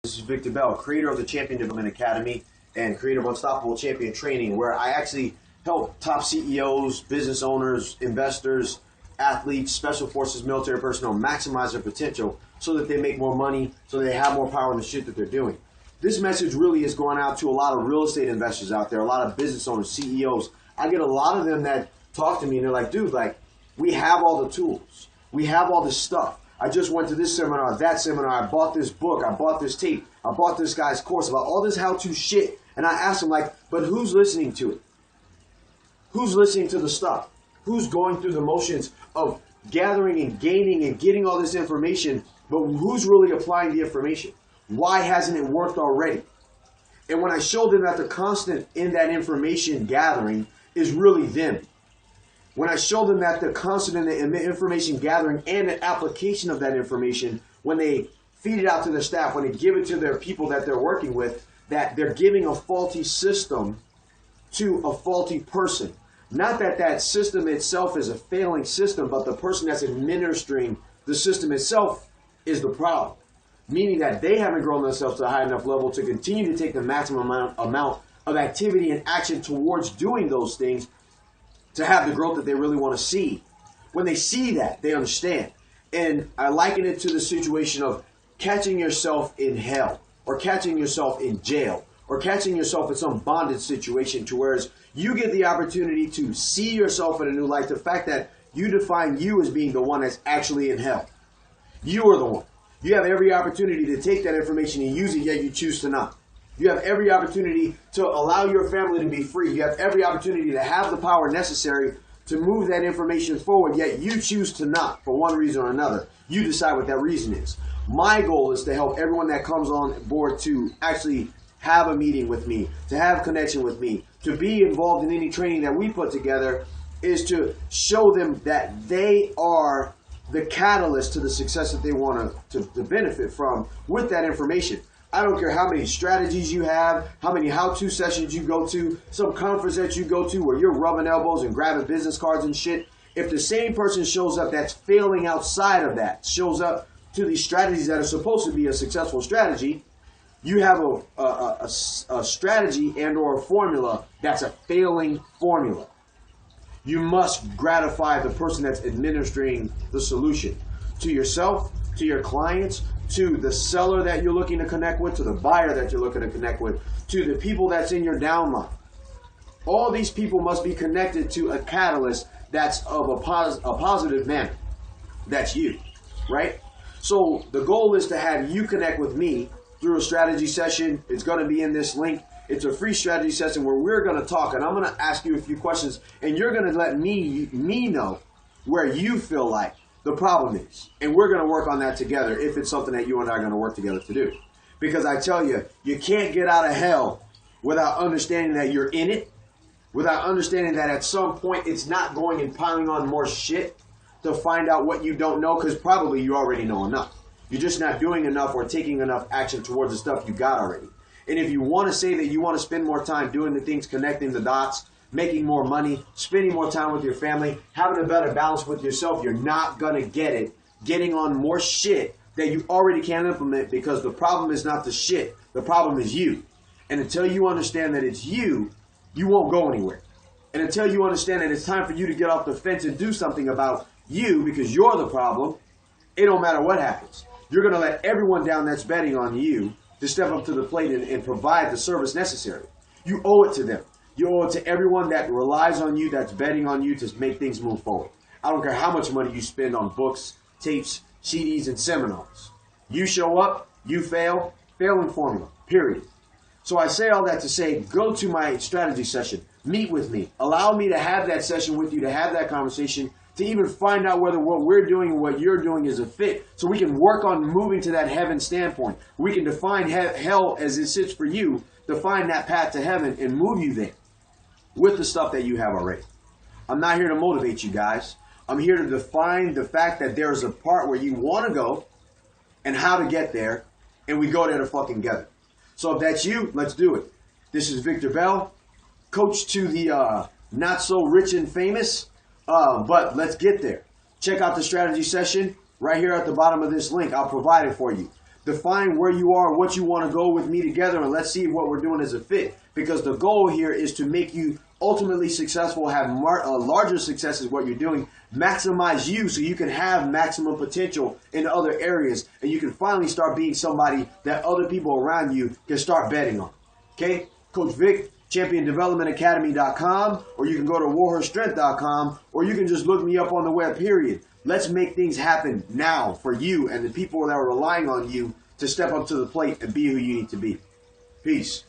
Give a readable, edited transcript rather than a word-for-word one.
This is Victor Bell, creator of the Champion Development Academy and creator of Unstoppable Champion Training, where I actually help top CEOs, business owners, investors, athletes, special forces, military personnel maximize their potential so that they make more money, so they have more power in the shit that they're doing. This message really is going out to a lot of real estate investors out there, a lot of business owners, CEOs. I get a lot of them that talk to me and they're like, dude, we have all the tools. We have all this stuff. I just went to this seminar, that seminar, I bought this book, I bought this tape, I bought this guy's course about all this how-to shit. And I asked him, but who's listening to it? Who's listening to the stuff? Who's going through the motions of gathering and gaining and getting all this information, but who's really applying the information? Why hasn't it worked already? And when I showed them that the constant in that information gathering is really them, when I show them that the constant in the information gathering and the application of that information, when they feed it out to their staff, when they give it to their people that they're working with, that they're giving a faulty system to a faulty person. Not that that system itself is a failing system, but the person that's administering the system itself is the problem. Meaning that they haven't grown themselves to a high enough level to continue to take the maximum amount of activity and action towards doing those things to have the growth that they really want to see. When they see that, they understand. And I liken it to the situation of catching yourself in hell, or catching yourself in jail, or catching yourself in some bondage situation to whereas you get the opportunity to see yourself in a new light. The fact that you define you as being the one that's actually in hell. You are the one. You have every opportunity to take that information and use it, yet you choose to not. You have every opportunity to allow your family to be free. You have every opportunity to have the power necessary to move that information forward, yet you choose to not for one reason or another. You decide what that reason is. My goal is to help everyone that comes on board to actually have a meeting with me, to have connection with me, to be involved in any training that we put together, is to show them that they are the catalyst to the success that they want to benefit from with that information. I don't care how many strategies you have, how many how-to sessions you go to, some conference that you go to where you're rubbing elbows and grabbing business cards and shit. If the same person shows up that's failing outside of that, shows up to these strategies that are supposed to be a successful strategy, you have a strategy and or a formula that's a failing formula. You must gratify the person that's administering the solution to yourself, to your clients, to the seller that you're looking to connect with, to the buyer that you're looking to connect with, to the people that's in your downline. All these people must be connected to a catalyst that's of a positive manner. That's you, right? So the goal is to have you connect with me through a strategy session. It's going to be in this link. It's a free strategy session where we're going to talk, and I'm going to ask you a few questions, and you're going to let me know where you feel like the problem is. And we're going to work on that together if it's something that you and I are going to work together to do. Because I tell you, you can't get out of hell without understanding that you're in it, without understanding that at some point it's not going and piling on more shit to find out what you don't know, because probably you already know enough. You're just not doing enough or taking enough action towards the stuff you got already. And if you want to say that you want to spend more time doing the things, connecting the dots, making more money, spending more time with your family, having a better balance with yourself, you're not going to get it getting on more shit that you already can't implement, because the problem is not the shit. The problem is you. And until you understand that it's you, you won't go anywhere. And until you understand that it's time for you to get off the fence and do something about you because you're the problem, it don't matter what happens. You're going to let everyone down that's betting on you to step up to the plate and provide the service necessary. You owe it to them. You owe it to everyone that relies on you, that's betting on you to make things move forward. I don't care how much money you spend on books, tapes, CDs, and seminars. You show up, you fail, failing formula, period. So I say all that to say, go to my strategy session, meet with me, allow me to have that session with you, to have that conversation, to even find out whether what we're doing and what you're doing is a fit, so we can work on moving to that heaven standpoint. We can define hell as it sits for you, define that path to heaven, and move you there with the stuff that you have already. I'm not here to motivate you guys. I'm here to define the fact that there's a part where you want to go and how to get there, and we go there to fucking together. So if that's you, let's do it. This is Victor Bell, coach to the not so rich and famous, but let's get there. Check out the strategy session right here at the bottom of this link. I'll provide it for you. define where you are, what you want to go with me together, and let's see what we're doing as a fit. Because the goal here is to make you ultimately successful, have larger success is what you're doing, maximize you so you can have maximum potential in other areas, and you can finally start being somebody that other people around you can start betting on. Okay? Coach Vic, ChampionDevelopmentAcademy.com, or you can go to warhorsestrength.com, or you can just look me up on the web, period. Let's make things happen now for you and the people that are relying on you to step up to the plate and be who you need to be. Peace.